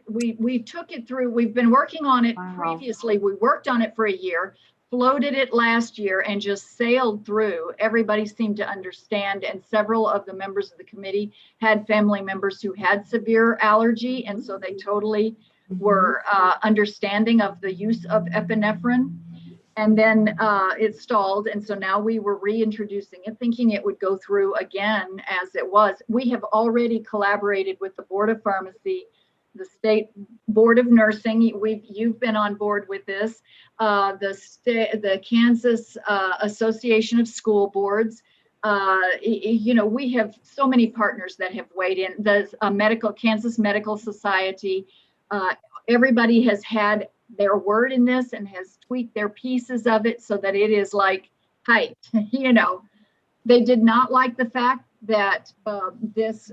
We took it through. We've been working on it previously. We worked on it for a year, floated it last year, and just sailed through. Everybody seemed to understand, and several of the members of the committee had family members who had severe allergy, and so they totally were understanding of the use of epinephrine. And then it stalled, and so now we were reintroducing it, thinking it would go through again as it was. We have already collaborated with the Board of Pharmacy, the State Board of Nursing. You've been on board with this. The Kansas Association of School Boards. You know, we have so many partners that have weighed in. The Kansas Medical Society. Everybody has had their word in this and has tweaked their pieces of it so that it is like hyped. You know, they did not like the fact that this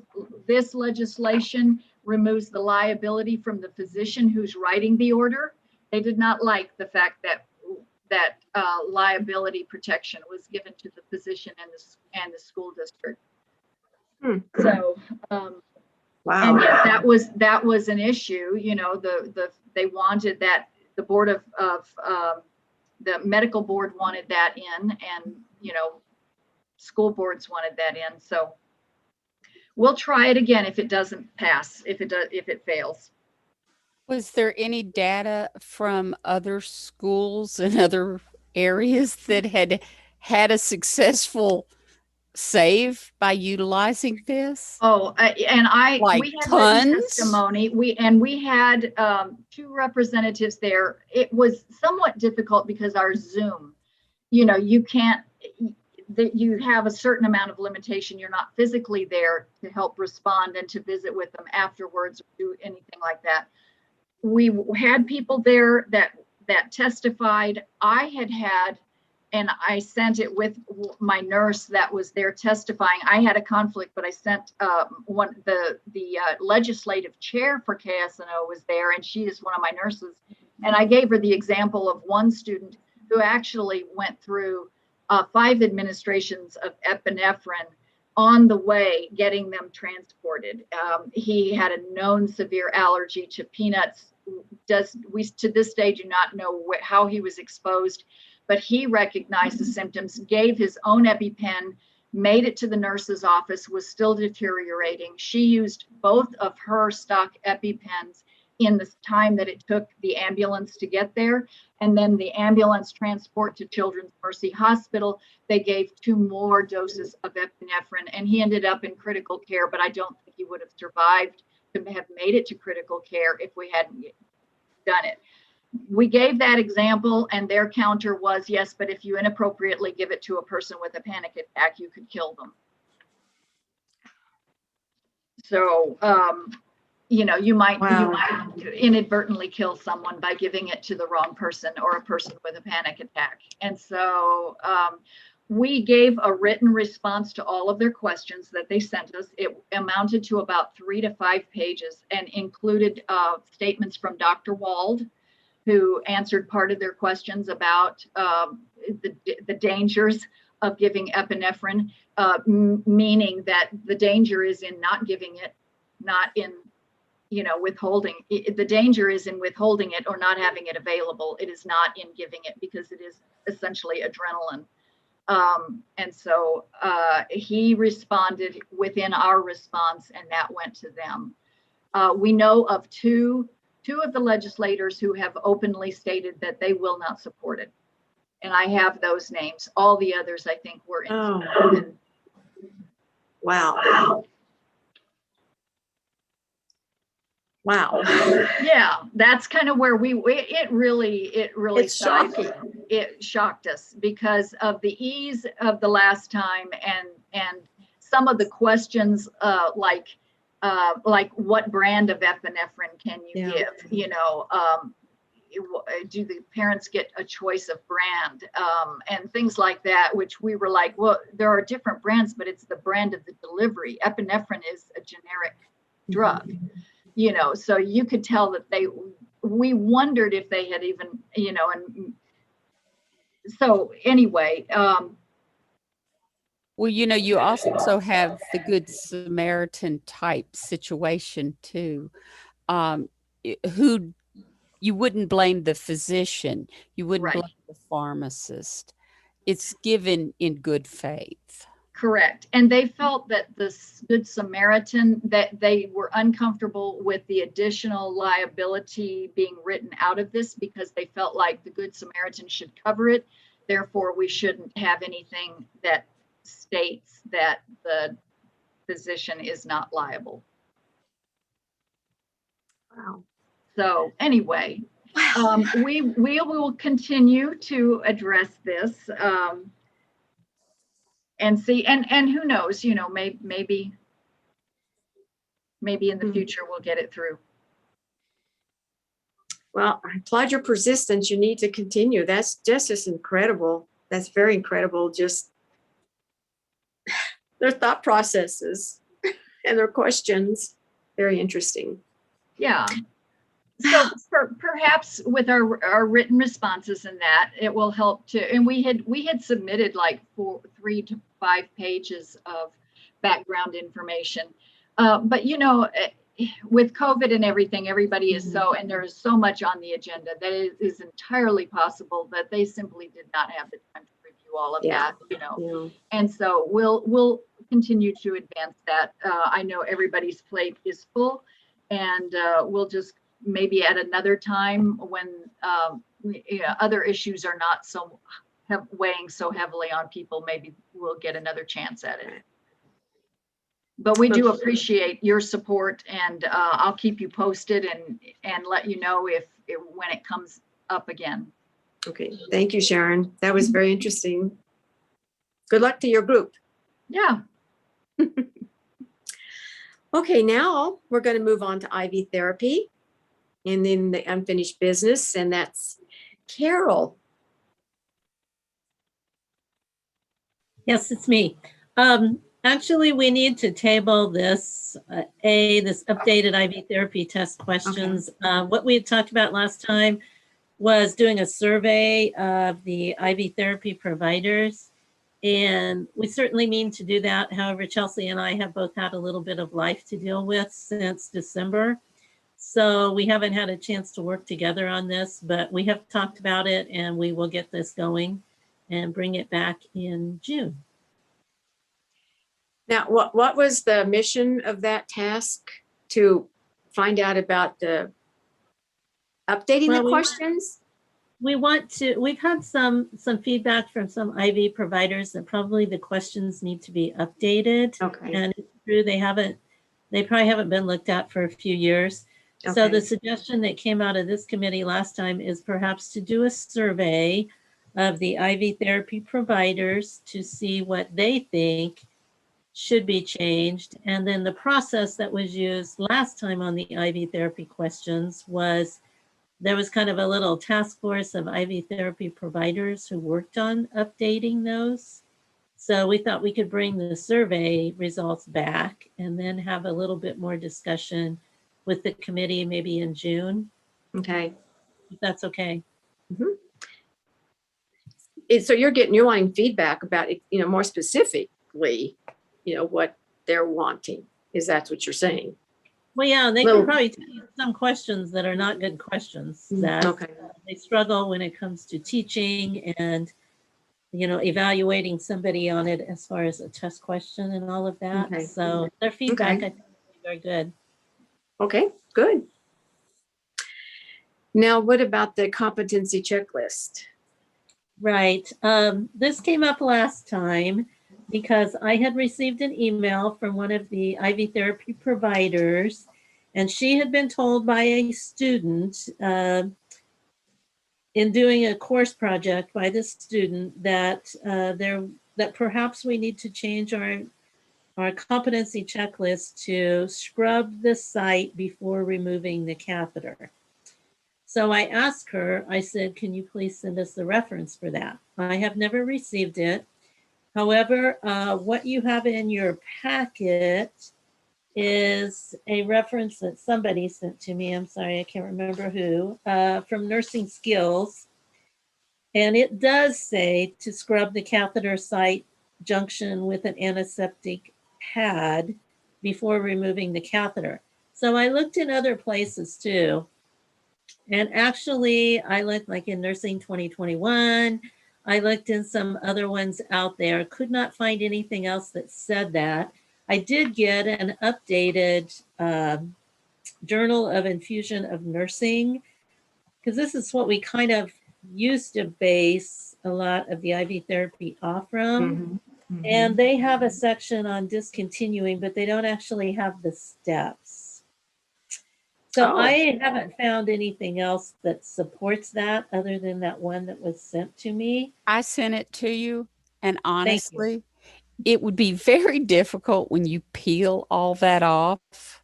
legislation removes the liability from the physician who's writing the order. They did not like the fact that liability protection was given to the physician and the school district. So. Wow. And yes, that was an issue. You know, they wanted that, the board of the medical board wanted that in, and you know, school boards wanted that in. So we'll try it again if it doesn't pass, if it fails. Was there any data from other schools and other areas that had a successful save by utilizing this? Oh, Like we had tons? testimony. We had 2 representatives there. It was somewhat difficult because our Zoom, you know, you have a certain amount of limitation. You're not physically there to help respond and to visit with them afterwards or do anything like that. We had people there that testified. I had, and I sent it with my nurse that was there testifying. I had a conflict, but I sent the legislative chair for KSNO was there, and she is one of my nurses. And I gave her the example of one student who actually went through 5 administrations of epinephrine on the way getting them transported. He had a known severe allergy to peanuts. We to this day do not know how he was exposed, but he recognized the symptoms, gave his own EpiPen, made it to the nurse's office, was still deteriorating. She used both of her stock EpiPens in the time that it took the ambulance to get there. And then the ambulance transport to Children's Mercy Hospital, they gave 2 more doses of epinephrine, and he ended up in critical care, but I don't think he would have survived to have made it to critical care if we hadn't done it. We gave that example, and their counter was, yes, but if you inappropriately give it to a person with a panic attack, you could kill them. So, you might inadvertently kill someone by giving it to the wrong person or a person with a panic attack. And so we gave a written response to all of their questions that they sent us. It amounted to about 3 to 5 pages and included statements from Dr. Wald, who answered part of their questions about the dangers of giving epinephrine, meaning that the danger is in not giving it, not in withholding. The danger is in withholding it or not having it available. It is not in giving it, because it is essentially adrenaline. And so he responded within our response, and that went to them. We know of two of the legislators who have openly stated that they will not support it. And I have those names. All the others, I think, were in. Oh. Wow. Wow. Yeah, that's kind of where it really It's shocking. It shocked us because of the ease of the last time, and some of the questions like what brand of epinephrine can you give? Do the parents get a choice of brand, and things like that, which we were like, well, there are different brands, but it's the brand of the delivery. Epinephrine is a generic drug. So you could tell that we wondered if they had even, and so anyway. Well, you also have the Good Samaritan type situation too, who you wouldn't blame the physician, you wouldn't blame the pharmacist. It's given in good faith. Correct. And they felt that the Good Samaritan, that they were uncomfortable with the additional liability being written out of this, because they felt like the Good Samaritan should cover it. Therefore, we shouldn't have anything that states that the physician is not liable. Wow. So anyway, we will continue to address this. And see, and who knows, maybe in the future we'll get it through. Well, I applaud your persistence. You need to continue. That's just incredible. That's very incredible. Just their thought processes and their questions. Very interesting. Yeah. So perhaps with our written responses in that, it will help to, and we had submitted like 3 to 5 pages of background information. But with COVID and everything, everybody is and there is so much on the agenda that it is entirely possible that they simply did not have the time to review all of that, And so we'll continue to advance that. I know everybody's plate is full, and we'll just maybe at another time when other issues are not so weighing so heavily on people, maybe we'll get another chance at it. But we do appreciate your support, and I'll keep you posted and let you know when it comes up again. Okay, thank you, Sharon. That was very interesting. Good luck to your group. Yeah. Okay, now we're going to move on to IV therapy and then the unfinished business, and that's Carol. Yes, it's me. Actually, we need to table this updated IV therapy test questions. What we had talked about last time was doing a survey of the IV therapy providers. And we certainly mean to do that. However, Chelsea and I have both had a little bit of life to deal with since December. So we haven't had a chance to work together on this, but we have talked about it and we will get this going and bring it back in June. Now, what was the mission of that task? To find out about the updating the questions? We've had some feedback from some IV providers that probably the questions need to be updated. Okay. And it's true, they probably haven't been looked at for a few years. So Okay. the suggestion that came out of this committee last time is perhaps to do a survey of the IV therapy providers to see what they think should be changed. And then the process that was used last time on the IV therapy questions was there was kind of a little task force of IV therapy providers who worked on updating those. So we thought we could bring the survey results back and then have a little bit more discussion with the committee maybe in June, Okay. if that's okay. So you're wanting feedback about it, more specifically, what they're wanting. Is that what you're saying? Well, yeah, they Little- can probably tell you some questions that are not good questions, that Okay. they struggle when it comes to teaching and, evaluating somebody on it as far as a test question and all of that. Okay. So their feedback, Okay. I think, is very good. Okay, good. Now, what about the competency checklist? Right. This came up last time because I had received an email from one of the IV therapy providers, and she had been told by a student in doing a course project by this student that that perhaps we need to change our competency checklist to scrub the site before removing the catheter. So I asked her, I said, can you please send us the reference for that? I have never received it. However, what you have in your packet is a reference that somebody sent to me. I'm sorry, I can't remember who, from Nursing Skills. And it does say to scrub the catheter site junction with an antiseptic pad before removing the catheter. So I looked in other places too. And actually, I looked like in Nursing 2021. I looked in some other ones out there, could not find anything else that said that. I did get an updated Journal of Infusion of Nursing, because this is what we kind of used to base a lot of the IV therapy off from. And they have a section on discontinuing, but they don't actually have the steps. So I haven't found anything else that supports that other than that one that was sent to me. I sent it to you, and you. honestly, it would be very difficult when you peel all that off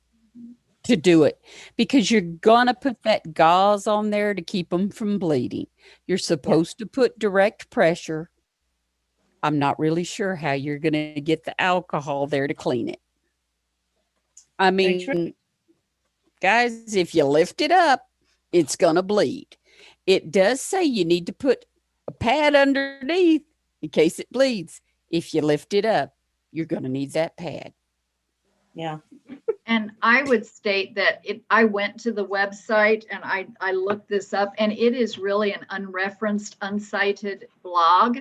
to do it, because you're gonna put that gauze on there to keep them from bleeding. You're supposed to put direct pressure. I'm not really sure how you're gonna get the alcohol there to clean it. I Very true. mean, guys, if you lift it up, it's gonna bleed. It does say you need to put a pad underneath in case it bleeds. If you lift it up, you're gonna need that pad. Yeah. And I would state that I went to the website and I looked this up, and it is really an unreferenced, uncited blog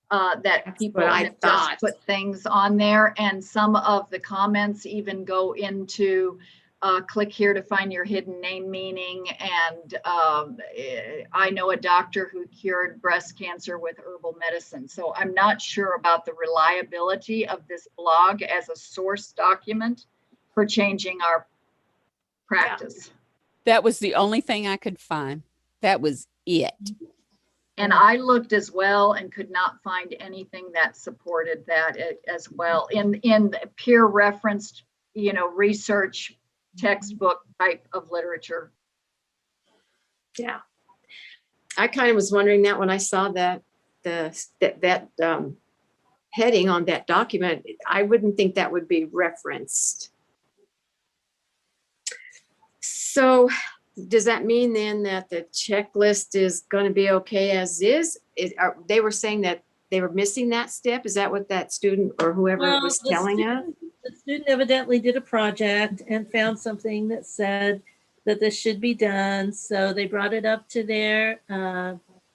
that That's people what I have thought. just put things on there. And some of the comments even go into click here to find your hidden name meaning. And I know a doctor who cured breast cancer with herbal medicine. So I'm not sure about the reliability of this blog as a source document for changing our practice. That was the only thing I could find. That was it. And I looked as well and could not find anything that supported that as well in the peer referenced, research textbook type of literature. Yeah. I kind of was wondering that when I saw that heading on that document, I wouldn't think that would be referenced. So does that mean then that the checklist is going to be okay as is? They were saying that they were missing that step? Is that what that student or whoever Well, was telling us? the student evidently did a project and found something that said that this should be done. So they brought it up to their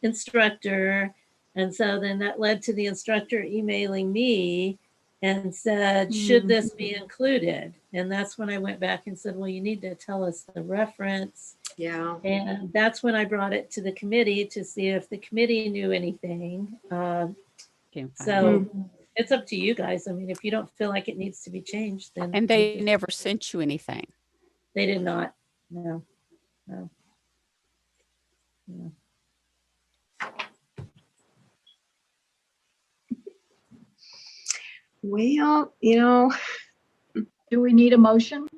instructor. And so then that led to the instructor emailing me and said, should this be included? And that's when I went back and said, well, you need to tell us the reference. Yeah. And that's when I brought it to the committee to see if the committee knew anything. Can't find it. So it's up to you guys. I mean, if you don't feel like it needs to be changed, then. And they never sent you anything. They did not. No. No. No. Well, you know, Do we need a motion?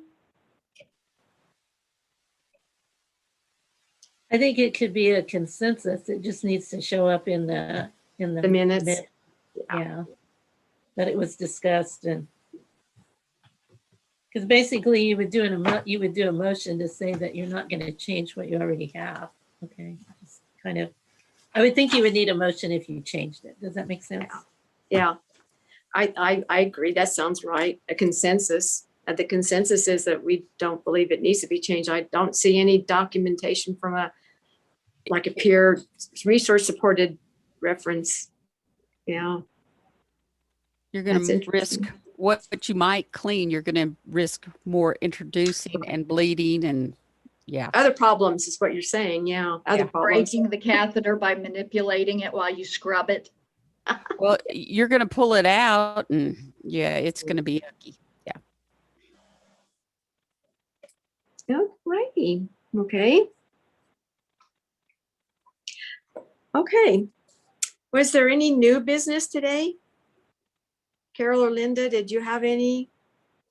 I think it could be a consensus. It just needs to show up in the minutes. Yeah. That it was discussed and because basically you would do a motion to say that you're not going to change what you already have. Okay. Just kind of, I would think you would need a motion if you changed it. Does that make sense? Yeah. I agree. That sounds right. A consensus. The consensus is that we don't believe it needs to be changed. I don't see any documentation from a peer resource supported reference. Yeah. You're going That's to interesting. risk what you might clean. You're going to risk more introducing and bleeding and yeah. Other problems is what you're saying. Yeah. Other problems. Breaking the catheter by manipulating it while you scrub it. Well, you're going to pull it out and yeah, it's going to be yucky. Yeah. Alrighty. Okay. Okay. Was there any new business today? Carol or Linda, did you have any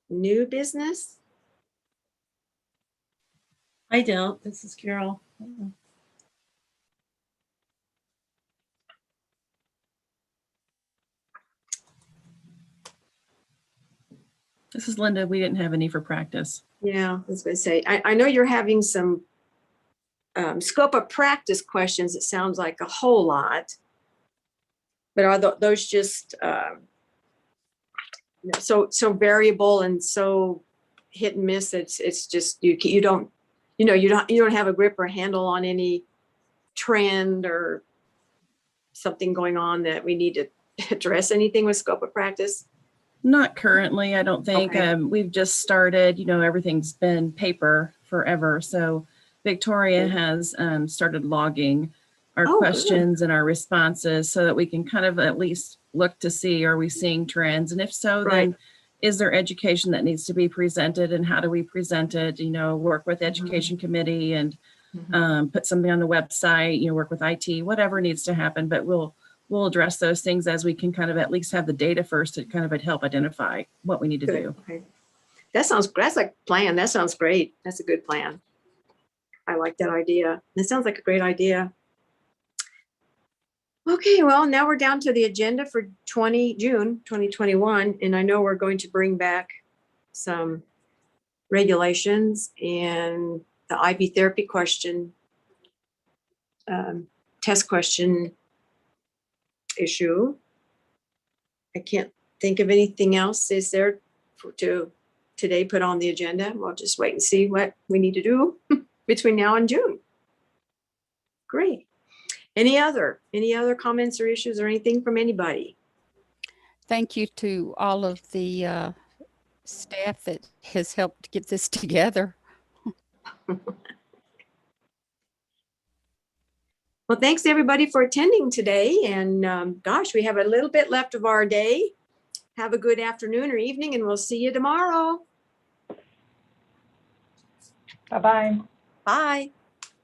new business? I don't. This is Carol. This is Linda. We didn't have any for practice. Yeah, I was going to say, I know you're having some scope of practice questions. It sounds like a whole lot. But are those just so variable and so hit and miss? It's just you don't have a grip or handle on any trend or something going on that we need to address anything with scope of practice? Not currently, I don't think. Okay. We've just started, everything's been paper forever. So Victoria has started logging our Oh, questions and our responses so that we can kind of at least look to see, are we seeing trends? And if so, Right. then is there education that needs to be presented and how do we present it? Work with education committee and put something on the website, work with IT, whatever needs to happen, but we'll address those things as we can kind of at least have the data first to kind of help identify what we need to Good. do. Okay. That's like a plan. That sounds great. That's a good plan. I like that idea. That sounds like a great idea. Okay, well, now we're down to the agenda for June 2021, and I know we're going to bring back some regulations and the IV therapy question, test question issue. I can't think of anything else. Is there to today put on the agenda? We'll just wait and see what we need to do between now and June. Great. Any other comments or issues or anything from anybody? Thank you to all of the staff that has helped get this together. Well, thanks everybody for attending today. And gosh, we have a little bit left of our day. Have a good afternoon or evening, and we'll see you tomorrow. Bye-bye. Bye.